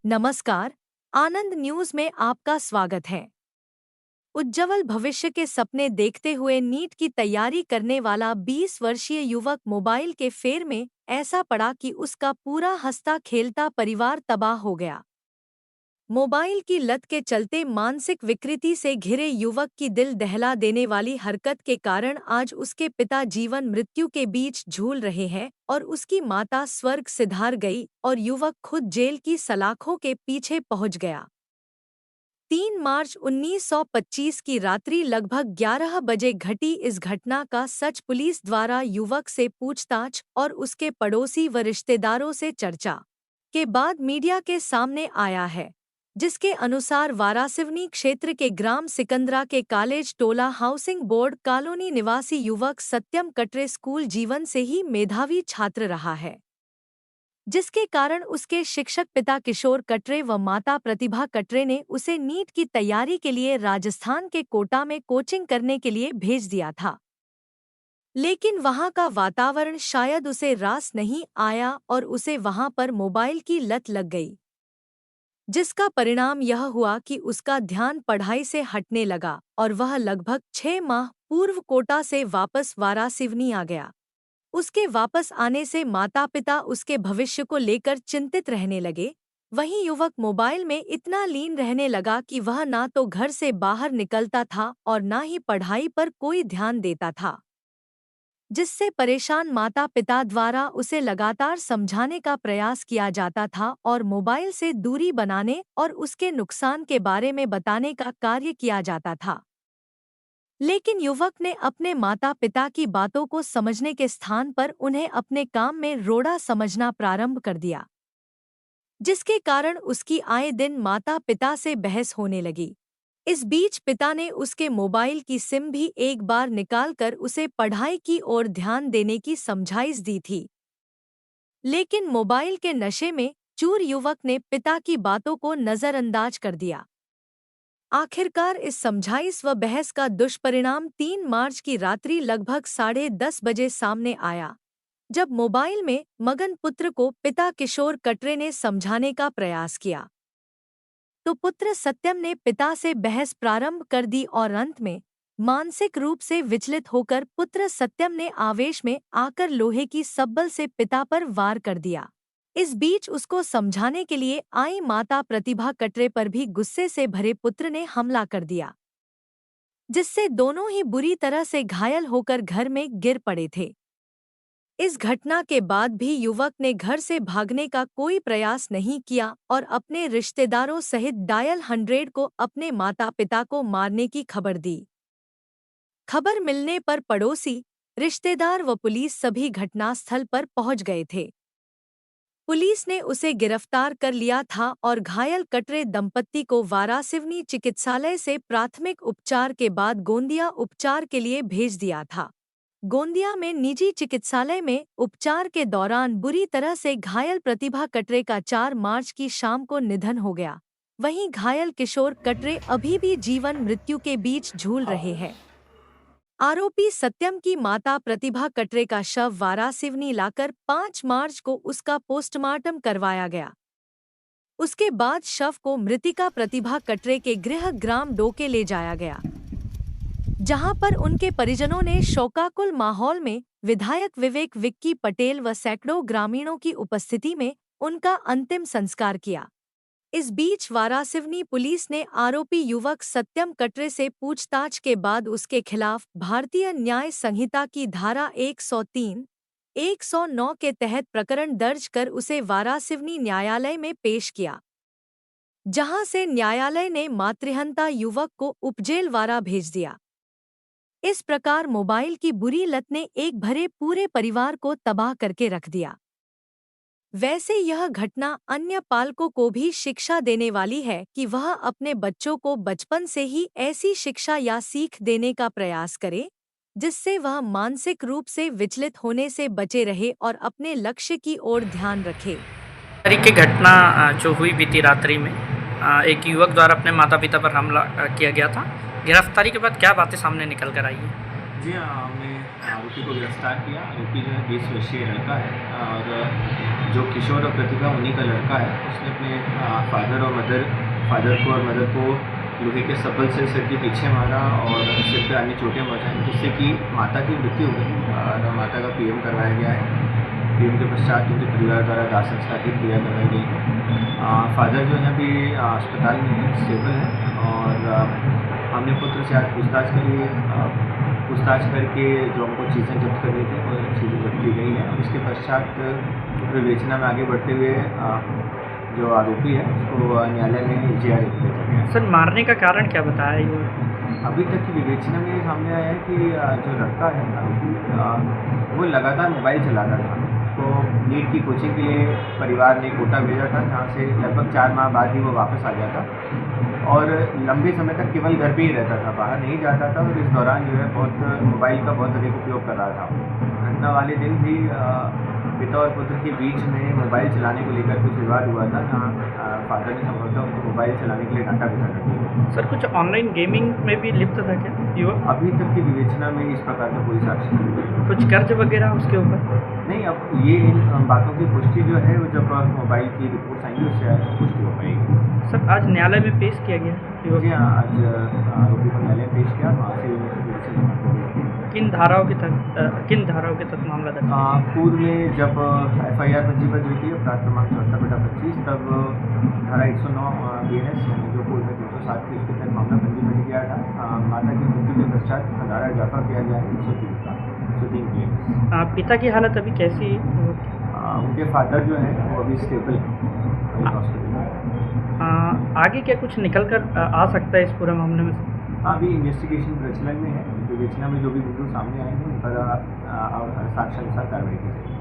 नमस्कार, आनंद न्यूज में आपका स्वागत है। उज्ज्वल भविष्य के सपने देखते हुए नीट की तैयारी करने वाला 20 वर्षीय युवक मोबाइल के फेर में ऐसा पड़ा कि उसका पूरा हंसता खेलता परिवार तबाह हो गया। मोबाइल की लत के चलते मानसिक विकृति से घिरे युवक की दिल दहला देने वाली हरकत के कारण आज उसके पिता जीवन मृत्यु के बीच झूल रहे हैं और उसकी माता स्वर्ग सिधार गई और युवक खुद जेल की सलाखों के पीछे पहुंच गया। 3 मार्च 1925 की रात्रि लगभग 11 बजे घटी इस घटना का सच पुलिस द्वारा युवक से पूछताछ और उसके पड़ोसी व रिश्तेदारों से चर्चा के बाद मीडिया के सामने आया है, जिसके अनुसार वारासिवनी क्षेत्र के ग्राम सिकंदरा के कॉलेज टोला हाउसिंग बोर्ड कॉलोनी निवासी युवक सत्यम कटरे स्कूल जीवन से ही मेधावी छात्र रहा है, जिसके कारण उसके शिक्षक पिता किशोर कटरे व माता प्रतिभा कटरे ने उसे नीट की तैयारी के लिए राजस्थान के कोटा में कोचिंग करने के लिए भेज दिया था। लेकिन वहां का वातावरण शायद उसे रास नहीं आया और उसे वहां पर मोबाइल की लत लग गई, जिसका परिणाम यह हुआ कि उसका ध्यान पढ़ाई से हटने लगा और वह लगभग 6 माह पूर्व कोटा से वापस वारासिवनी आ गया। उसके वापस आने से माता पिता उसके भविष्य को लेकर चिंतित रहने लगे। वहीं युवक मोबाइल में इतना लीन रहने लगा कि वह ना तो घर से बाहर निकलता था और ना ही पढ़ाई पर कोई ध्यान देता था, जिससे परेशान माता पिता द्वारा उसे लगातार समझाने का प्रयास किया जाता था और मोबाइल से दूरी बनाने और उसके नुकसान के बारे में बताने का कार्य किया जाता था। लेकिन युवक ने अपने माता पिता की बातों को समझने के स्थान पर उन्हें अपने काम में रोड़ा समझना प्रारंभ कर दिया, जिसके कारण उसकी आए दिन माता पिता से बहस होने लगी। इस बीच पिता ने उसके मोबाइल की सिम भी एक बार निकालकर उसे पढ़ाई की ओर ध्यान देने की समझाइश दी थी। लेकिन मोबाइल के नशे में चूर युवक ने पिता की बातों को नजरअंदाज कर दिया। आखिरकार इस समझाइश व बहस का दुष्परिणाम 3 मार्च की रात्रि लगभग 10:30 बजे सामने आया, जब मोबाइल में मगन पुत्र को पिता किशोर कटरे ने समझाने का प्रयास किया तो पुत्र सत्यम ने पिता से बहस प्रारंभ कर दी और अंत में मानसिक रूप से विचलित होकर पुत्र सत्यम ने आवेश में आकर लोहे की सब्बल से पिता पर वार कर दिया। इस बीच उसको समझाने के लिए आई माता प्रतिभा कटरे पर भी गुस्से से भरे पुत्र ने हमला कर दिया, जिससे दोनों ही बुरी तरह से घायल होकर घर में गिर पड़े थे। इस घटना के बाद भी युवक ने घर से भागने का कोई प्रयास नहीं किया और अपने रिश्तेदारों सहित डायल 100 को अपने माता पिता को मारने की खबर दी। खबर मिलने पर पड़ोसी, रिश्तेदार व पुलिस सभी घटनास्थल पर पहुंच गए थे। पुलिस ने उसे गिरफ्तार कर लिया था और घायल कटरे दंपत्ति को वारासिवनी चिकित्सालय से प्राथमिक उपचार के बाद गोंदिया उपचार के लिए भेज दिया था। गोंदिया में निजी चिकित्सालय में उपचार के दौरान बुरी तरह से घायल प्रतिभा कटरे का 4 मार्च की शाम को निधन हो गया। वहीं घायल किशोर कटरे अभी भी जीवन मृत्यु के बीच झूल रहे हैं। आरोपी सत्यम की माता प्रतिभा कटरे का शव वारासिवनी लाकर 5 मार्च को उसका पोस्टमार्टम करवाया गया। उसके बाद शव को मृतिका प्रतिभा कटरे के गृह ग्राम डोके ले जाया गया, जहां पर उनके परिजनों ने शोकाकुल माहौल में विधायक विवेक विक्की पटेल व सैकड़ों ग्रामीणों की उपस्थिति में उनका अंतिम संस्कार किया। इस बीच वारासिवनी पुलिस ने आरोपी युवक सत्यम कटरे से पूछताछ के बाद उसके खिलाफ भारतीय न्याय संहिता की धारा 103, 109 के तहत प्रकरण दर्ज कर उसे वारासिवनी न्यायालय में पेश किया, जहां से न्यायालय ने मातृहंता युवक को उपजेल वारा भेज दिया। इस प्रकार मोबाइल की बुरी लत ने एक भरे पूरे परिवार को तबाह करके रख दिया। वैसे यह घटना अन्य पालकों को भी शिक्षा देने वाली है कि वह अपने बच्चों को बचपन से ही ऐसी शिक्षा या सीख देने का प्रयास करे, जिससे वह मानसिक रूप से विचलित होने से बचे रहे और अपने लक्ष्य की ओर ध्यान रखे। तरीके घटना जो हुई बीती रात्रि में एक युवक द्वारा अपने माता पिता पर हमला किया गया था। गिरफ्तारी के बाद क्या बातें सामने निकल कर आई है? जी हाँ, हमें आरोपी को गिरफ्तार किया। आरोपी जो है 20 वर्षीय लड़का है और जो किशोर और प्रतिभा उन्हीं का लड़का है। उसने अपने फादर को और मदर को लोहे के सब्बल से सिर के पीछे मारा और सिर पे अन्य चोटें पहुँचाई, जिससे कि माता की मृत्यु हो गई और माता का पीएम करवाया गया है। पीएम के पश्चात उनके परिवार द्वारा दाह संस्कार की क्रिया करवाई गई है। फादर जो है अभी अस्पताल में है, स्टेबल है और हमने पुत्र से आज पूछताछ करके जो हमको चीज़ें जब्त करनी थी वो चीज़ें जब्त की गई हैं और इसके पश्चात विवेचना में आगे बढ़ते हुए जो आरोपी है उसको न्यायालय में EJR किया जाएगा। सर, मारने का कारण क्या बताया ये? अभी तक की विवेचना में ये सामने आया है कि जो लड़का है आरोपी वो लगातार मोबाइल चलाता था। उसको नीट की कोचिंग के लिए परिवार ने कोटा भेजा था, जहाँ से लगभग 4 माह बाद ही वो वापस आ जाता और लंबे समय तक केवल घर पे ही रहता था, बाहर नहीं जाता था और इस दौरान जो है बहुत मोबाइल का बहुत अधिक उपयोग कर रहा था। घटना वाले दिन भी पिता और पुत्र के बीच में मोबाइल चलाने को लेकर कुछ विवाद हुआ था, जहाँ फादर ने संभवतः उनको मोबाइल चलाने के लिए डांटा भी था। सर, कुछ ऑनलाइन गेमिंग में भी लिप्त था क्या युवक? अभी तक की विवेचना में इस प्रकार का कोई साक्ष्य नहीं है। कुछ कर्ज वगैरह उसके ऊपर? नहीं, अब ये इन बातों की पुष्टि जो है वो जब मोबाइल की रिपोर्ट्स आएंगी उससे पुष्टि हो पाएगी। सर, आज न्यायालय में पेश किया गया युवक? जी हाँ, आज आरोपी को न्यायालय में पेश किया, वहाँ से किन धाराओं के तहत मामला दर्ज? पूर्व में जब FIR पंजीबद्ध हुई थी अपराध क्रमांक 74/25, तब धारा 109 BNS यानी जो पूर्व में 307 थी उसके तहत मामला पंजीबद्ध किया था। माता की मृत्यु के पश्चात धारा इजाफा किया गया है 103 BNS। पिता की हालत अभी कैसी है? उनके फादर जो हैं वो अभी स्टेबल है हॉस्पिटल में। आगे क्या कुछ निकल कर आ सकता है इस पूरे मामले में? अभी इन्वेस्टिगेशन प्रचलन में है। विवेचना में जो भी बिंदु सामने आएंगे उन पर साक्ष्यानुसार कार्रवाई की जाएगी।